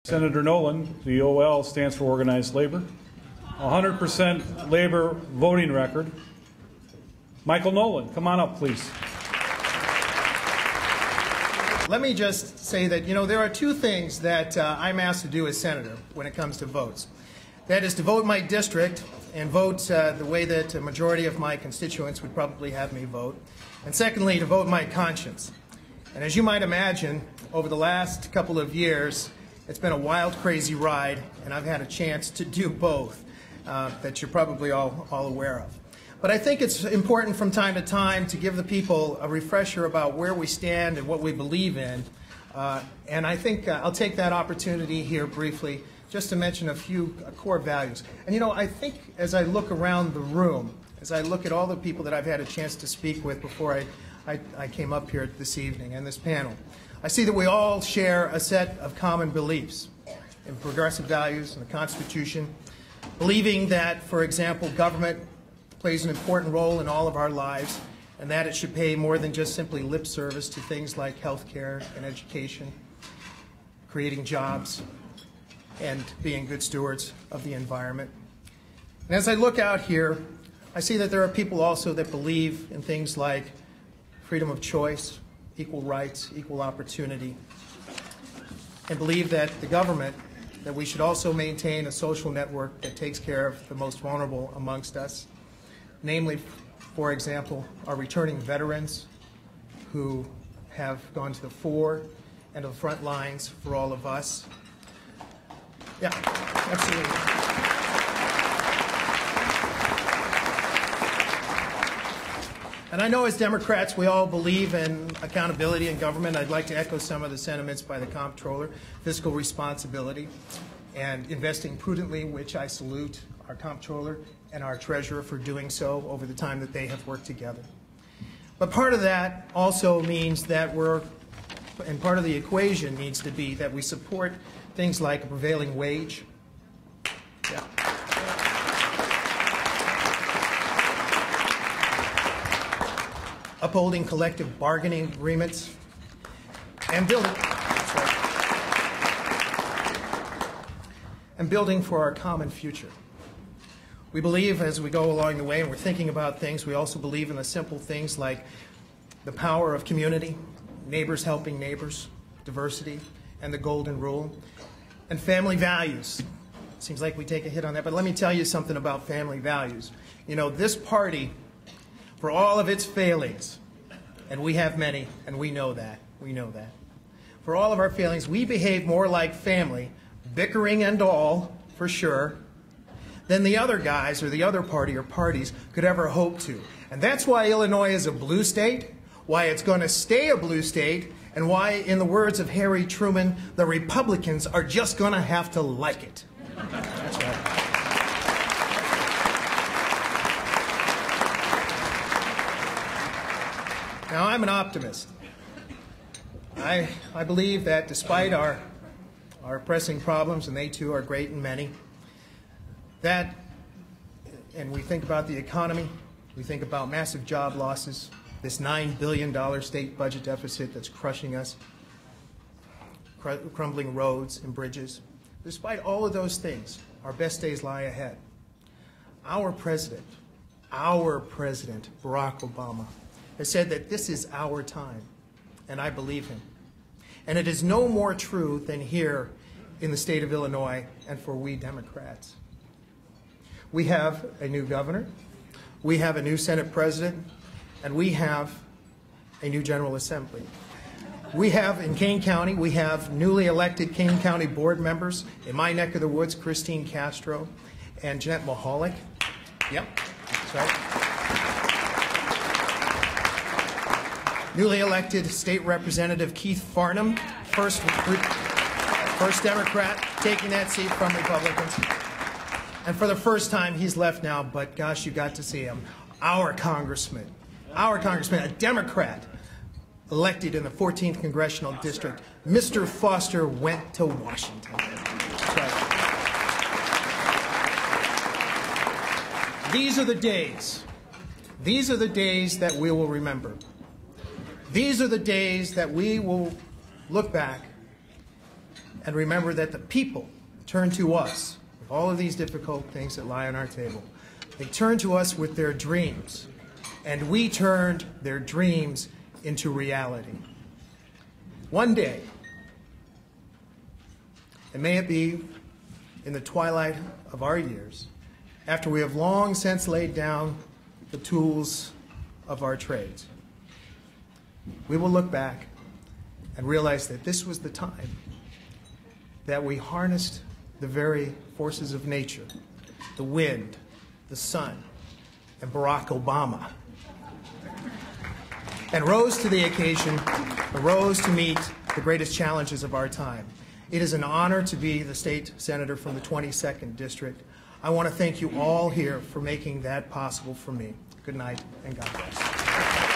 Senator Noland, the OL stands for Organized Labor. 100% labor voting record. Michael Noland, come on up, please. Let me just say that, there are two things that I'm asked to do as senator when it comes to votes. That is to vote my district and vote the way that a majority of my constituents would probably have me vote. And secondly, to vote my conscience. And as you might imagine, over the last couple of years, it's been a wild, crazy ride, and I've had a chance to do both that you're probably all aware of. But I think it's important from time to time to give the people a refresher about where we stand and what we believe in. And I think I'll take that opportunity here briefly just to mention a few core values. And I think as I look around the room, as I look at all the people that I've had a chance to speak with before I came up here this evening and this panel, I see that we all share a set of common beliefs in progressive values and the Constitution, believing that, for example, government plays an important role in all of our lives, and that it should pay more than just simply lip service to things like health care and education, creating jobs, and being good stewards of the environment. And as I look out here, I see that there are people also that believe in things like freedom of choice, equal rights, equal opportunity, and believe that the government, that we should also maintain a social network that takes care of the most vulnerable amongst us, namely, for example, our returning veterans who have gone to the fore and to the front lines for all of us. Yeah, absolutely. And I know as Democrats we all believe in accountability in government. I'd like to echo some of the sentiments by the comptroller, fiscal responsibility, and investing prudently, which I salute our comptroller and our treasurer for doing so over the time that they have worked together. But part of that also means that and part of the equation needs to be that we support things like a prevailing wage. Yeah. Upholding collective bargaining agreements, and building for our common future. We believe as we go along the way and we're thinking about things, we also believe in the simple things like the power of community, neighbors helping neighbors, diversity, and the golden rule, and family values. Seems like we take a hit on that, but let me tell you something about family values. This party, for all of its failings, and we have many, and we know that, for all of our failings, we behave more like family, bickering and all, for sure, than the other guys or the other party or parties could ever hope to. And that's why Illinois is a blue state, why it's going to stay a blue state, and why, in the words of Harry Truman, the Republicans are just going to have to like it. That's right. Now, I'm an optimist. I believe that despite our pressing problems, and they too are great and many, and we think about the economy, we think about massive job losses, this $9 billion state budget deficit that's crushing us, crumbling roads and bridges. Despite all of those things, our best days lie ahead. Our president, Barack Obama, has said that this is our time, and I believe him. And it is no more true than here in the state of Illinois and for we Democrats. We have a new governor, we have a new Senate president, and we have a new General Assembly. We have, in Kane County, we have newly elected Kane County board members. In my neck of the woods, Christine Castro and Jeanette Mahalik. Yep, that's right. Newly elected State Representative Keith Farnham, first Democrat taking that seat from Republicans. And for the first time, he's left now, but gosh, you got to see him. Our congressman, a Democrat, elected in the 14th Congressional District, Mr. Foster went to Washington. That's right. These are the days that we will remember. These are the days that we will look back and remember that the people turn to us with all of these difficult things that lie on our table. They turn to us with their dreams, and we turned their dreams into reality. One day, and may it be in the twilight of our years, after we have long since laid down the tools of our trades, we will look back and realize that this was the time that we harnessed the very forces of nature, the wind, the sun, and Barack Obama, and rose to the occasion, rose to meet the greatest challenges of our time. It is an honor to be the state senator from the 22nd District. I want to thank you all here for making that possible for me. Good night, and God bless.